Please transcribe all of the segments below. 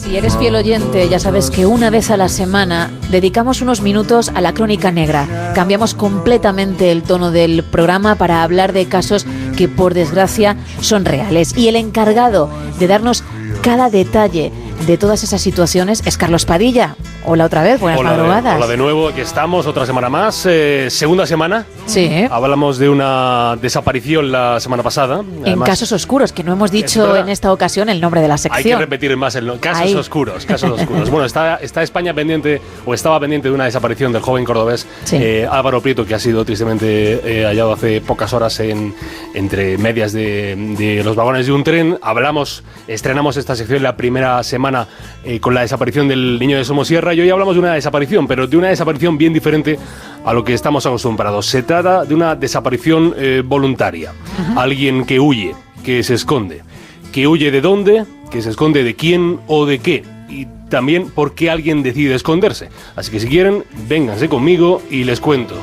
Si eres fiel oyente, ya sabes que una vez a la semana dedicamos unos minutos a la crónica negra. Cambiamos completamente el tono del programa para hablar de casos que, por desgracia, son reales. Y el encargado de darnos cada detalle de todas esas situaciones es Carlos Padilla. Hola otra vez, buenas madrugadas. Hola de nuevo, aquí estamos, otra semana más, segunda semana. Sí. Hablamos de una desaparición la semana pasada. Además, en casos oscuros, que no hemos dicho en esta ocasión el nombre de la sección. Hay que repetir más el nombre. Casos oscuros. Bueno, está España pendiente, o estaba pendiente de una desaparición del joven cordobés Álvaro Prieto, que ha sido tristemente hallado hace pocas horas entre medias de los vagones de un tren. Estrenamos esta sección la primera semana con la desaparición del niño de Somosierra. Y hoy hablamos de una desaparición, pero de una desaparición bien diferente a lo que estamos acostumbrados. Se trata de una desaparición voluntaria. Alguien que huye, que se esconde. ¿Que huye de dónde? ¿Que se esconde de quién o de qué? Y también por qué alguien decide esconderse. Así que si quieren, vénganse conmigo y les cuento.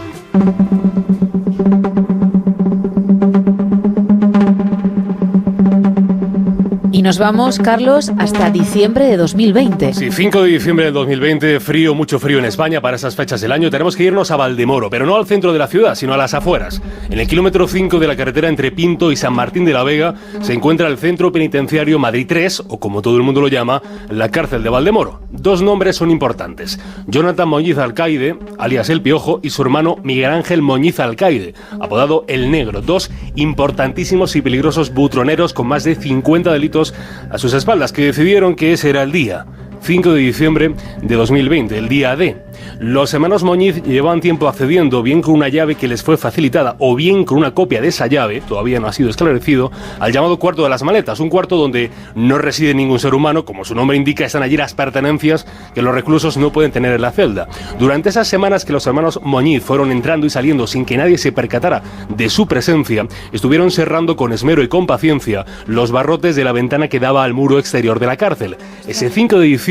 Y nos vamos, Carlos, hasta diciembre de 2020. Sí, 5 de diciembre de 2020, frío, mucho frío en España para esas fechas del año. Tenemos que irnos a Valdemoro, pero no al centro de la ciudad, sino a las afueras. En el kilómetro 5 de la carretera entre Pinto y San Martín de la Vega se encuentra el Centro Penitenciario Madrid 3, o como todo el mundo lo llama, la cárcel de Valdemoro. Dos nombres son importantes: Jonathan Moñiz Alcaide, alias El Piojo, y su hermano Miguel Ángel Moñiz Alcaide, apodado El Negro. Dos importantísimos y peligrosos butroneros con más de 50 delitos a sus espaldas, que decidieron que ese era el día. 5 de diciembre de 2020, el día D. Los hermanos Moñiz llevaban tiempo accediendo, bien con una llave que les fue facilitada o bien con una copia de esa llave, todavía no ha sido esclarecido, al llamado cuarto de las maletas, un cuarto donde no reside ningún ser humano. Como su nombre indica, están allí las pertenencias que los reclusos no pueden tener en la celda. Durante esas semanas que los hermanos Moñiz fueron entrando y saliendo sin que nadie se percatara de su presencia, estuvieron cerrando con esmero y con paciencia los barrotes de la ventana que daba al muro exterior de la cárcel. Ese 5 de diciembre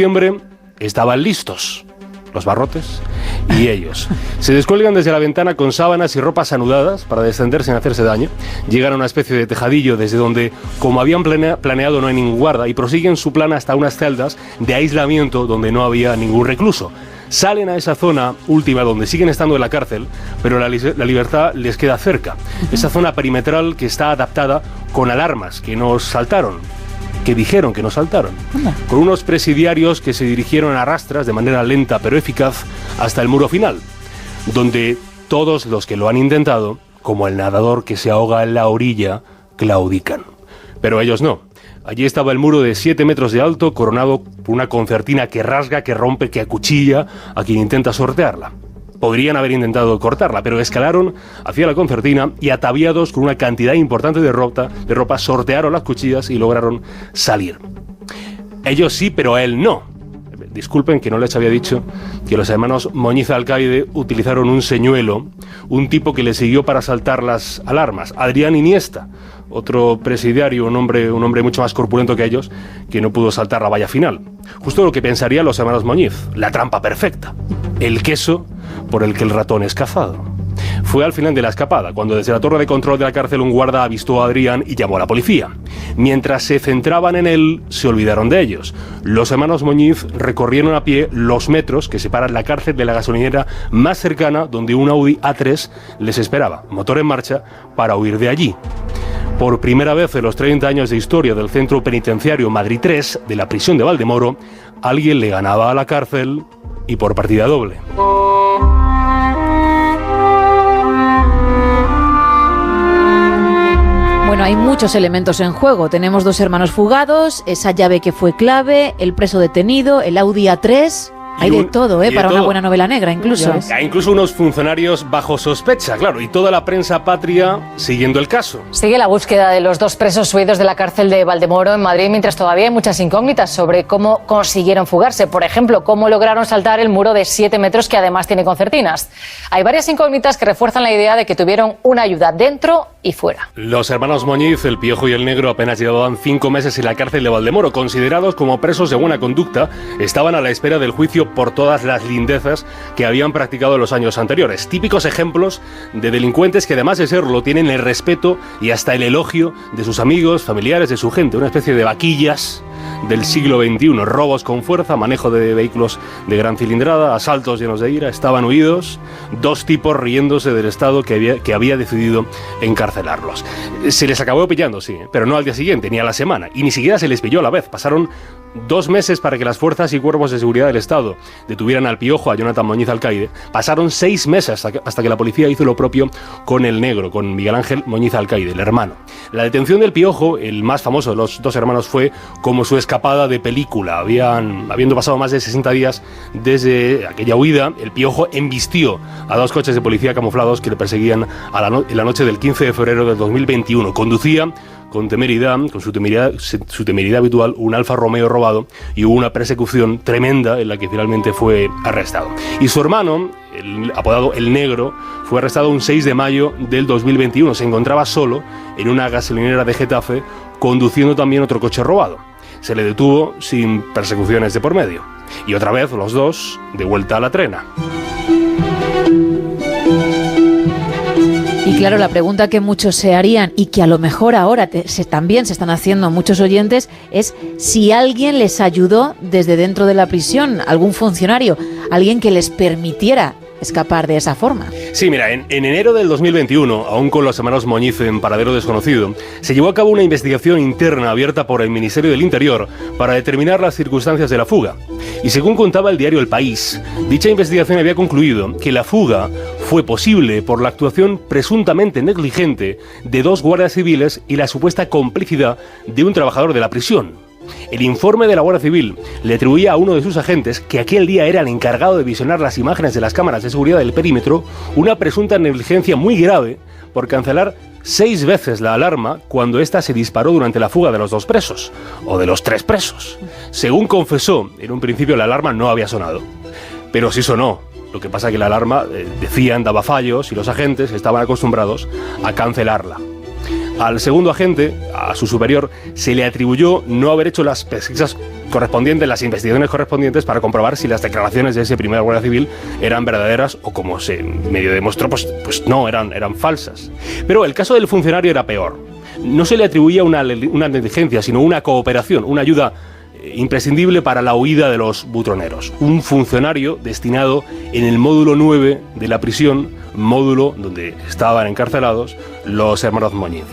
estaban listos los barrotes y ellos. Se descuelgan desde la ventana con sábanas y ropas anudadas para descender sin hacerse daño. Llegan a una especie de tejadillo desde donde, como habían planeado, no hay ningún guarda, y prosiguen su plan hasta unas celdas de aislamiento donde no había ningún recluso. Salen a esa zona última donde siguen estando en la cárcel, pero la libertad les queda cerca. Esa zona perimetral que está adaptada con alarmas que nos saltaron, que dijeron que nos saltaron, con unos presidiarios que se dirigieron a rastras de manera lenta pero eficaz hasta el muro final, donde todos los que lo han intentado, como el nadador que se ahoga en la orilla, claudican. Pero ellos no. Allí estaba el muro de 7 metros de alto, coronado por una concertina que rasga, que rompe, que acuchilla a quien intenta sortearla. Podrían haber intentado cortarla, pero escalaron hacia la concertina y, ataviados con una cantidad importante de ropa, sortearon las cuchillas y lograron salir. Ellos sí, pero a él no. Disculpen que no les había dicho que los hermanos Moñiz Alcaide utilizaron un señuelo, un tipo que les siguió para saltar las alarmas, Adrián Iniesta, otro presidiario, un hombre mucho más corpulento que ellos, que no pudo saltar la valla final. Justo lo que pensarían los hermanos Moñiz, la trampa perfecta, el queso por el que el ratón es cazado. Fue al final de la escapada, cuando desde la torre de control de la cárcel un guarda avistó a Adrián y llamó a la policía. Mientras se centraban en él, se olvidaron de ellos. Los hermanos Moñiz recorrieron a pie los metros que separan la cárcel de la gasolinera más cercana, donde un Audi A3 les esperaba, motor en marcha, para huir de allí. Por primera vez en los 30 años de historia del Centro Penitenciario Madrid 3 de la prisión de Valdemoro, alguien le ganaba a la cárcel, y por partida doble. Bueno, hay muchos elementos en juego. Tenemos dos hermanos fugados, esa llave que fue clave, el preso detenido, el Audi A3... Hay de todo, para una buena novela negra, incluso. Hay incluso unos funcionarios bajo sospecha, claro, y toda la prensa patria siguiendo el caso. Sigue la búsqueda de los dos presos huidos de la cárcel de Valdemoro en Madrid, mientras todavía hay muchas incógnitas sobre cómo consiguieron fugarse. Por ejemplo, cómo lograron saltar el muro de 7 metros que además tiene concertinas. Hay varias incógnitas que refuerzan la idea de que tuvieron una ayuda dentro y fuera. Los hermanos Moñiz, El Piojo y El Negro, apenas llevaban 5 meses en la cárcel de Valdemoro. Considerados como presos de buena conducta, estaban a la espera del juicio por todas las lindezas que habían practicado en los años anteriores. Típicos ejemplos de delincuentes que, además de serlo, tienen el respeto y hasta el elogio de sus amigos, familiares, de su gente. Una especie de vaquillas del siglo XXI. Robos con fuerza, manejo de vehículos de gran cilindrada, asaltos llenos de ira. Estaban huidos, 2 tipos riéndose del Estado que había decidido encarcelarlos. Se les acabó pillando, sí, pero no al día siguiente, ni a la semana, y ni siquiera se les pilló a la vez. Pasaron 2 meses para que las fuerzas y cuerpos de seguridad del Estado detuvieran al Piojo, a Jonathan Moñiz Alcaide. Pasaron 6 meses hasta que la policía hizo lo propio con el negro, con Miguel Ángel Moñiz Alcaide, el hermano. La detención del Piojo, el más famoso de los 2 hermanos, fue como su escapada de película. Habiendo pasado más de 60 días desde aquella huida, el Piojo embistió a 2 coches de policía camuflados que le perseguían en la noche del 15 de febrero del 2021. Conducía con su temeridad habitual, un Alfa Romeo robado, y hubo una persecución tremenda en la que finalmente fue arrestado. Y su hermano, apodado El Negro, fue arrestado un 6 de mayo del 2021. Se encontraba solo en una gasolinera de Getafe, conduciendo también otro coche robado. Se le detuvo sin persecuciones de por medio. Y otra vez los 2 de vuelta a la trena. Y claro, la pregunta que muchos se harían y que a lo mejor ahora también se están haciendo muchos oyentes es si alguien les ayudó desde dentro de la prisión, algún funcionario, alguien que les permitiera escapar de esa forma. Sí, mira, en enero del 2021, aún con los hermanos Moñiz en paradero desconocido, se llevó a cabo una investigación interna abierta por el Ministerio del Interior para determinar las circunstancias de la fuga. Y según contaba el diario El País, dicha investigación había concluido que la fuga fue posible por la actuación presuntamente negligente de 2 guardias civiles y la supuesta complicidad de un trabajador de la prisión. El informe de la Guardia Civil le atribuía a uno de sus agentes, que aquel día era el encargado de visionar las imágenes de las cámaras de seguridad del perímetro, una presunta negligencia muy grave por cancelar 6 veces la alarma cuando ésta se disparó durante la fuga de los 2 presos, o de los 3 presos. Según confesó, en un principio la alarma no había sonado, pero sí sonó. Lo que pasa es que la alarma, decían, daba fallos y los agentes estaban acostumbrados a cancelarla. Al segundo agente, a su superior, se le atribuyó no haber hecho las pesquisas correspondientes, las investigaciones correspondientes para comprobar si las declaraciones de ese primer guardia civil eran verdaderas o, como se medio demostró, pues no, eran falsas. Pero el caso del funcionario era peor. No se le atribuía una negligencia, sino una cooperación, una ayuda imprescindible para la huida de los butroneros. Un funcionario destinado en el módulo 9 de la prisión, módulo donde estaban encarcelados los hermanos Moñiz.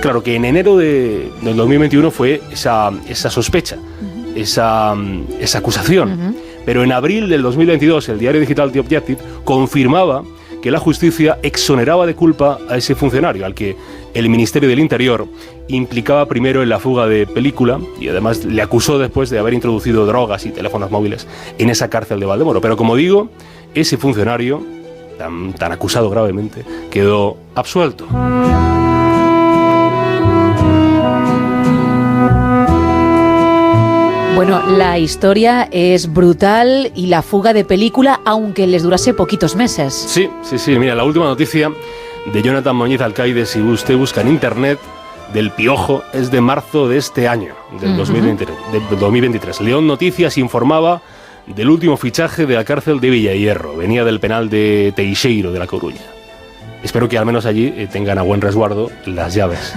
Claro que en enero del 2021 fue esa sospecha, esa acusación. Pero en abril del 2022 el diario digital The Objective confirmaba que la justicia exoneraba de culpa a ese funcionario, al que el Ministerio del Interior implicaba primero en la fuga de película y además le acusó después de haber introducido drogas y teléfonos móviles en esa cárcel de Valdemoro. Pero como digo, ese funcionario, tan acusado gravemente, quedó absuelto. Bueno, la historia es brutal y la fuga de película, aunque les durase poquitos meses. Sí. Mira, la última noticia de Jonathan Moñiz Alcaide, si usted busca en internet, del Piojo, es de marzo de este año, del 2023. León Noticias informaba del último fichaje de la cárcel de Villahierro. Venía del penal de Teixeiro, de La Coruña. Espero que al menos allí tengan a buen resguardo las llaves.